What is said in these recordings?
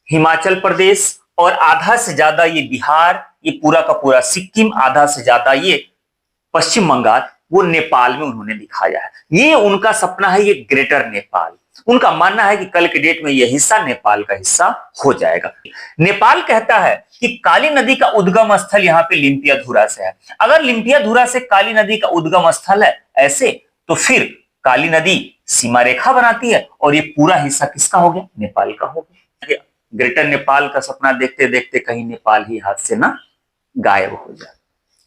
हिमाचल प्रदेश और आधा से ज्यादा ये बिहार, ये पूरा का पूरा सिक्किम, आधा से ज्यादा ये पश्चिम बंगाल, वो नेपाल में उन्होंने दिखाया है। ये उनका सपना है, ये ग्रेटर नेपाल। उनका मानना है कि कल के डेट में यह हिस्सा नेपाल का हिस्सा हो जाएगा। नेपाल कहता है कि काली नदी का उद्गम स्थल यहाँ पे लिम्पियाधुरा से है। अगर लिम्पियाधुरा से काली नदी का उद्गम स्थल है ऐसे, तो फिर काली नदी सीमा रेखा बनाती है और ये पूरा हिस्सा किसका हो गया? नेपाल का हो गया। ग्रेटर नेपाल का सपना देखते देखते कहीं नेपाल ही हाथ से ना गायब हो जाए।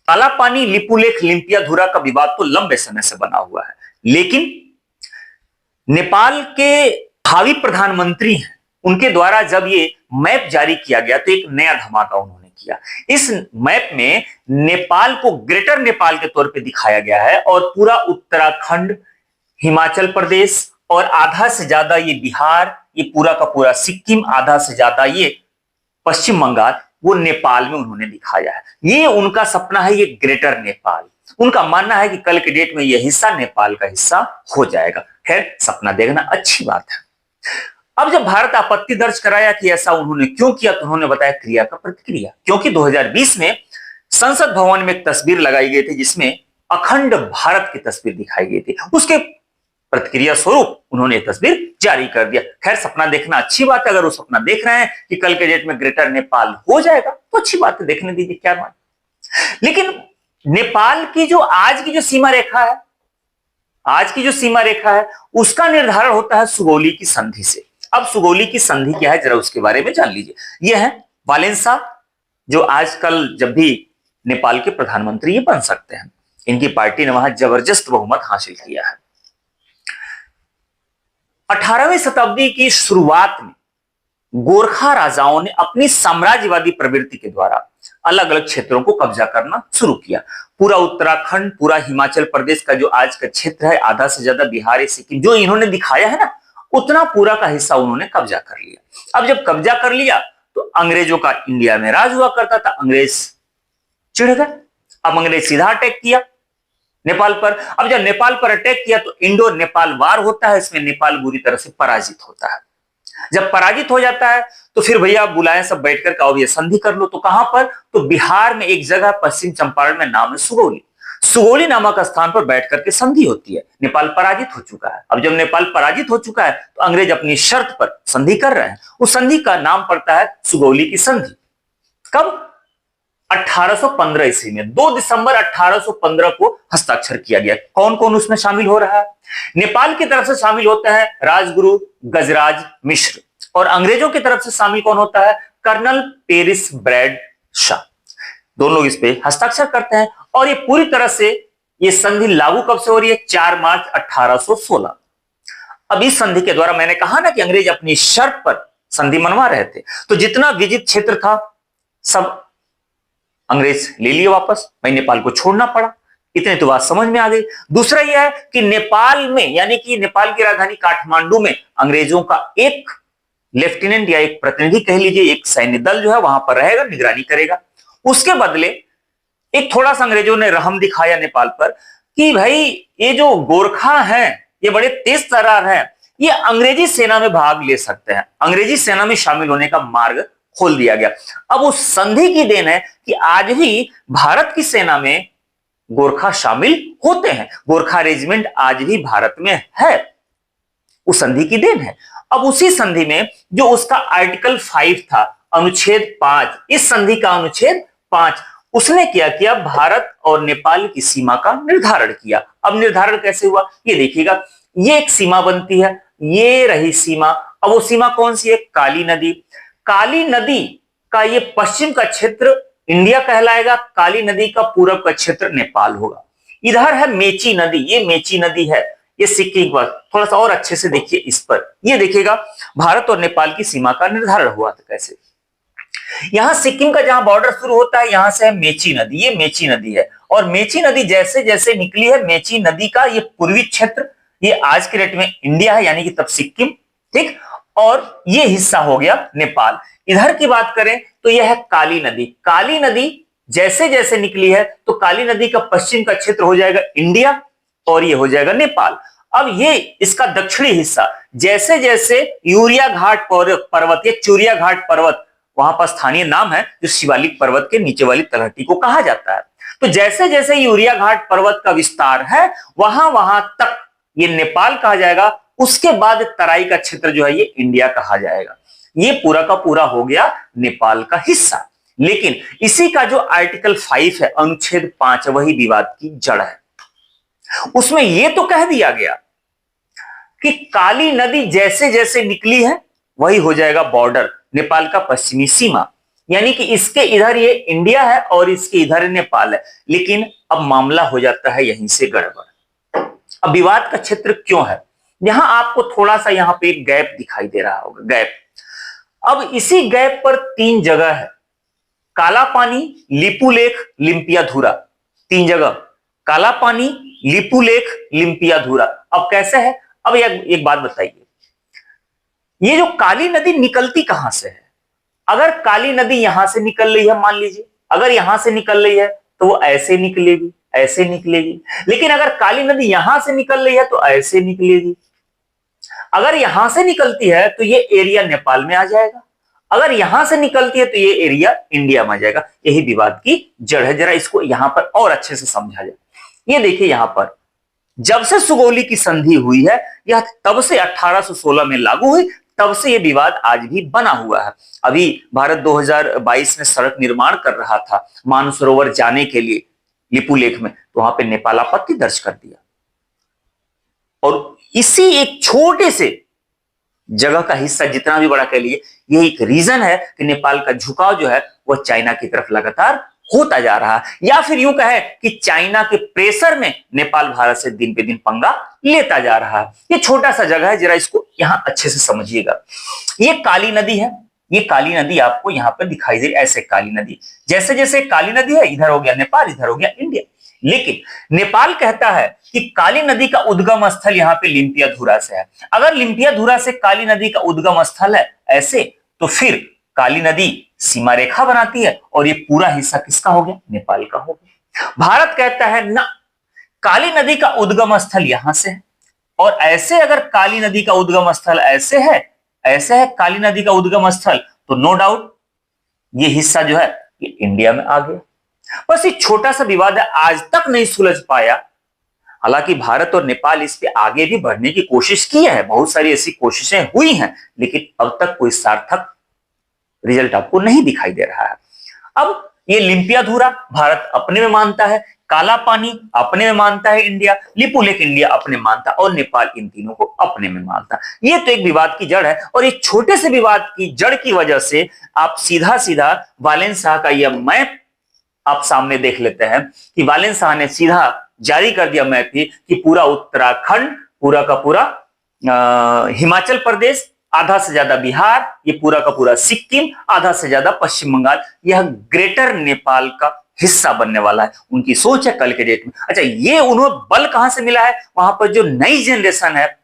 काला पानी लिपुलेख लिम्पियाधुरा का विवाद तो लंबे समय से बना हुआ है, लेकिन नेपाल के भावी प्रधानमंत्री हैं, उनके द्वारा जब ये मैप जारी किया गया तो एक नया धमाका उन्होंने किया। इस मैप में नेपाल को ग्रेटर नेपाल के तौर पे दिखाया गया है और पूरा उत्तराखंड, हिमाचल प्रदेश और आधा से ज्यादा ये बिहार, ये पूरा का पूरा सिक्किम, आधा से ज्यादा ये पश्चिम बंगाल, वो नेपाल में उन्होंने दिखाया है। ये उनका सपना है, ये ग्रेटर नेपाल। उनका मानना है कि कल के डेट में यह हिस्सा नेपाल का हिस्सा हो जाएगा। खैर, सपना देखना अच्छी बात है। अब जब भारत आपत्ति दर्ज कराया कि ऐसा उन्होंने क्यों किया, तो उन्होंने बताया क्रिया का प्रतिक्रिया। क्योंकि 2020 में संसद भवन में एक तस्वीर लगाई गई थी जिसमें अखंड भारत की तस्वीर दिखाई गई थी। उसके प्रतिक्रिया स्वरूप उन्होंने तस्वीर जारी कर दिया। खैर, सपना देखना अच्छी बात है। अगर वो सपना देख रहे हैं कि कल के डेट में ग्रेटर नेपाल हो जाएगा तो अच्छी बात है, देखने दीजिए, क्या बात। लेकिन नेपाल की जो आज की जो सीमा रेखा है, आज की जो सीमा रेखा है, उसका निर्धारण होता है सुगौली की संधि से। अब सुगौली की संधि क्या है, जरा उसके बारे में जान लीजिए। यह है वालेंसा, जो आजकल जब भी नेपाल के प्रधानमंत्री ये बन सकते हैं। इनकी पार्टी ने वहां जबरदस्त बहुमत हासिल किया है। 18वीं शताब्दी की शुरुआत में गोरखा राजाओं ने अपनी साम्राज्यवादी प्रवृत्ति के द्वारा अलग अलग क्षेत्रों को कब्जा करना शुरू किया। पूरा उत्तराखंड, पूरा हिमाचल प्रदेश का जो आज का क्षेत्र है, आधा से ज्यादा बिहार, सिक्किम, जो इन्होंने दिखाया है ना, उतना पूरा का हिस्सा उन्होंने कब्जा कर लिया। अब जब कब्जा कर लिया तो अंग्रेजों का इंडिया में राज हुआ करता था। अंग्रेज चिढ़ गए। अब अंग्रेज सीधा अटैक किया नेपाल पर। अब जब नेपाल पर अटैक किया तो इंडो नेपाल वार होता है। इसमें नेपाल बुरी तरह से पराजित होता है। जब पराजित हो जाता है तो फिर भैया बुलाएं सब बैठकर का ये संधि कर लो। तो कहां पर? तो बिहार में एक जगह पश्चिम चंपारण में, नाम है सुगौली। सुगौली नामक स्थान पर बैठ करके संधि होती है। नेपाल पराजित हो चुका है। अब जब नेपाल पराजित हो चुका है तो अंग्रेज अपनी शर्त पर संधि कर रहे हैं। उस संधि का नाम पड़ता है सुगौली की संधि। कब? 1815 ईस्वी में 2 दिसंबर 1815 को हस्ताक्षर किया गया। कौन कौन उसमें शामिल हो रहा है? नेपाल की तरफ से शामिल होता है राजगुरु गजराज मिश्र, और अंग्रेजों की तरफ से शामिल कौन होता है? Colonel Paris Brad Shah. दोनों लोग इस पे हस्ताक्षर करते हैं और ये पूरी तरह से ये संधि लागू कब से हो रही है? 4 मार्च 1816। अब इस संधि के द्वारा मैंने कहा ना कि अंग्रेज अपनी शर्त पर संधि मनवा रहे थे, तो जितना विजित क्षेत्र था सब अंग्रेज ले लिए वापस। भाई नेपाल को छोड़ना पड़ा। इतने तो बात समझ में आ गई। दूसरा यह है कि नेपाल में, यानी कि नेपाल की राजधानी काठमांडू में अंग्रेजों का एक लेफ्टिनेंट या एक प्रतिनिधि कह लीजिए, एक सैन्य दल जो है वहां पर रहेगा, निगरानी करेगा। उसके बदले एक थोड़ा सा अंग्रेजों ने रहम दिखाया नेपाल पर कि भाई ये जो गोरखा हैं, ये बड़े तेज तर्रार हैं, ये अंग्रेजी सेना में भाग ले सकते हैं। अंग्रेजी सेना में शामिल होने का मार्ग खोल दिया गया। अब उस संधि की देन है कि आज भी भारत की सेना में गोरखा शामिल होते हैं। गोरखा रेजिमेंट आज भी भारत में है। उस संधि की देन है। अब उसी संधि में जो उसका आर्टिकल 5 था, अनुच्छेद 5, इस संधि का अनुच्छेद 5, उसने क्या किया? भारत और नेपाल की सीमा का निर्धारण किया। अब निर्धारण कैसे हुआ ये देखिएगा। ये एक सीमा बनती है, ये रही सीमा। अब वो सीमा कौन सी है? काली नदी। काली नदी का ये पश्चिम का क्षेत्र इंडिया कहलाएगा। काली नदी का पूरब का क्षेत्र नेपाल होगा। इधर है मेची नदी, ये मेची नदी है, ये सिक्किम पर। थोड़ा सा और अच्छे से देखिए इस पर, ये देखिएगा भारत और नेपाल की सीमा का निर्धारण हुआ था कैसे। यहां सिक्किम का जहां बॉर्डर शुरू होता है, यहां से है मेची नदी, ये मेची नदी है। और मेची नदी जैसे जैसे निकली है, मेची नदी का ये पूर्वी क्षेत्र, ये आज के डेट में इंडिया है, यानी कि तब सिक्किम, ठीक, और ये हिस्सा हो गया नेपाल। इधर की बात करें तो यह है काली नदी। काली नदी जैसे जैसे निकली है तो काली नदी का पश्चिम का क्षेत्र हो जाएगा इंडिया और ये हो जाएगा नेपाल। अब ये इसका दक्षिणी हिस्सा जैसे जैसे यूरिया घाट पर्वत या चूरिया घाट पर्वत, वहां पर स्थानीय नाम है जो शिवालिक पर्वत के नीचे वाली तलहटी को कहा जाता है। तो जैसे जैसे यूरिया घाट पर्वत का विस्तार है वहां वहां तक ये नेपाल कहा जाएगा। उसके बाद तराई का क्षेत्र जो है ये इंडिया कहा जाएगा। ये पूरा का पूरा हो गया नेपाल का हिस्सा। लेकिन इसी का जो आर्टिकल 5 है, अनुच्छेद 5, वही विवाद की जड़ है। उसमें यह तो कह दिया गया कि काली नदी जैसे जैसे निकली है वही हो जाएगा बॉर्डर, नेपाल का पश्चिमी सीमा, यानी कि इसके इधर ये इंडिया है और इसके इधर नेपाल है। लेकिन अब मामला हो जाता है यहीं से गड़बड़। अब विवाद का क्षेत्र क्यों है, यहां आपको थोड़ा सा यहां पे एक गैप दिखाई दे रहा होगा, गैप। अब इसी गैप पर 3 जगह है, काला पानी, लिपुलेख, लिम्पियाधुरा। 3 जगह, काला पानी, लिपुलेख, लिम्पियाधुरा। अब कैसे है, अब एक बात बताइए, ये जो काली नदी निकलती कहां से है? अगर काली नदी यहां से निकल रही है, मान लीजिए अगर यहां से निकल रही है तो वो ऐसे निकलेगी, ऐसे निकलेगी। लेकिन अगर काली नदी यहां से निकल रही है तो ऐसे निकलेगी। अगर यहां से निकलती है तो ये एरिया नेपाल में आ जाएगा, अगर यहां से निकलती है तो ये एरिया इंडिया में आ जाएगा। यही विवाद की जड़ है। जरा इसको यहां पर और अच्छे से समझा जाए। ये देखिए, यहां पर जब से सुगौली की संधि हुई है, यह तब से 1816 में लागू हुई, तब से यह विवाद आज भी बना हुआ है। अभी भारत 2022 में सड़क निर्माण कर रहा था मानसरोवर जाने के लिए लिपुलेख में, तो वहां पे नेपाल आपत्ति दर्ज कर दिया। और इसी एक छोटे से जगह का हिस्सा जितना भी बड़ा कह लिए, ये एक रीजन है कि नेपाल का झुकाव जो है वह चाइना की तरफ लगातार होता जा रहा है, या फिर यूं कहे कि चाइना के प्रेशर में नेपाल भारत से दिन पे दिन पंगा लेता जा रहा है। ये छोटा सा जगह है, जरा इसको यहां अच्छे से समझिएगा। ये काली नदी है, ये काली नदी आपको यहां पर दिखाई दे रही, ऐसे काली नदी। जैसे जैसे काली नदी है, इधर हो गया नेपाल, इधर हो गया इंडिया। लेकिन नेपाल कहता है कि काली नदी का उद्गम स्थल यहां पे लिम्पियाधुरा से है। अगर लिम्पियाधुरा से काली नदी का उद्गम स्थल है ऐसे, तो फिर काली नदी सीमा रेखा बनाती है और ये पूरा हिस्सा किसका हो गया? नेपाल का हो गया। भारत कहता है ना, काली नदी का उद्गम स्थल यहां से है, और ऐसे अगर काली नदी का उद्गम स्थल ऐसे है, ऐसे है काली नदी का उद्गम स्थल, तो नो डाउट ये हिस्सा जो है ये इंडिया में आ गया। बस ये छोटा सा विवाद है, आज तक नहीं सुलझ पाया। हालांकि भारत और नेपाल इस पे आगे भी बढ़ने की कोशिश की है, बहुत सारी ऐसी कोशिशें हुई हैं, लेकिन अब तक कोई सार्थक रिजल्ट आपको नहीं दिखाई दे रहा है। अब ये लिम्पियाधुरा भारत अपने में मानता है, काला पानी अपने में मानता है इंडिया, लिपुलेख इंडिया अपने मानता, और नेपाल इन तीनों को अपने में मानता। ये तो एक विवाद की जड़ है, और इस छोटे से विवाद की जड़ की वजह से आप सीधा सीधा वालेंस शाह का यह मैप आप सामने देख लेते हैं कि वालेंस शाह ने सीधा जारी कर दिया मैप कि पूरा उत्तराखंड, पूरा का पूरा हिमाचल प्रदेश, आधा से ज्यादा बिहार, ये पूरा का पूरा सिक्किम, आधा से ज्यादा पश्चिम बंगाल, यह ग्रेटर नेपाल का हिस्सा बनने वाला है। उनकी सोच है कल के डेट में। अच्छा, ये उन्हें बल कहां से मिला है? वहां पर जो नई जनरेशन है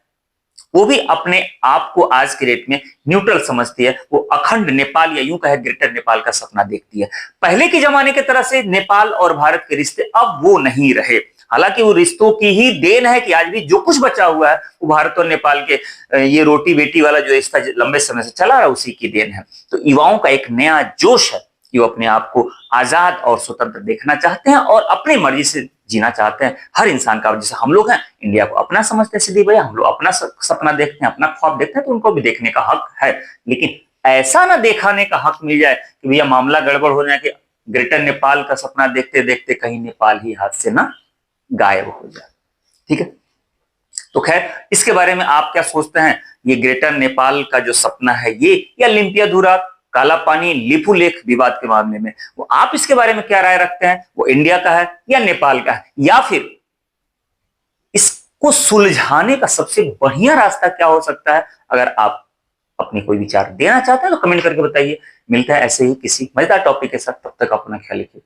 वो भी अपने आप को आज के डेट में न्यूट्रल समझती है, वो अखंड नेपाल या यूं कहे ग्रेटर नेपाल का सपना देखती है। पहले के जमाने की तरह से नेपाल और भारत के रिश्ते अब वो नहीं रहे। हालांकि वो रिश्तों की ही देन है कि आज भी जो कुछ बचा हुआ है वो भारत और नेपाल के ये रोटी बेटी वाला जो रिश्ता लंबे समय से चला रहा है उसी की देन है। तो युवाओं का एक नया जोश है कि वो अपने आप को आजाद और स्वतंत्र देखना चाहते हैं और अपनी मर्जी से जीना चाहते हैं। हर इंसान का, जैसे हम लोग हैं इंडिया को अपना समझते हैं सिद्धि भैया, हम लोग अपना सपना देखते हैं, अपना ख्वाब देखते हैं, तो उनको भी देखने का हक है। लेकिन ऐसा ना दिखाने का हक मिल जाए कि भैया मामला गड़बड़ हो जाए कि ग्रेटर नेपाल का सपना देखते देखते कहीं नेपाल ही हाथ से ना गायब हो जाए। ठीक है, तो खैर इसके बारे में आप क्या सोचते हैं? ये ग्रेटर नेपाल का जो सपना है ये, या लिम्पियाधुरा, काला पानी, लिपुलेख विवाद के मामले में, वो आप इसके बारे में क्या राय रखते हैं? वो इंडिया का है या नेपाल का है? या फिर इसको सुलझाने का सबसे बढ़िया रास्ता क्या हो सकता है? अगर आप अपनी कोई विचार देना चाहते हैं तो कमेंट करके बताइए। मिलता है ऐसे ही किसी मजेदार टॉपिक के साथ, तब तक अपना ख्याल रखिए।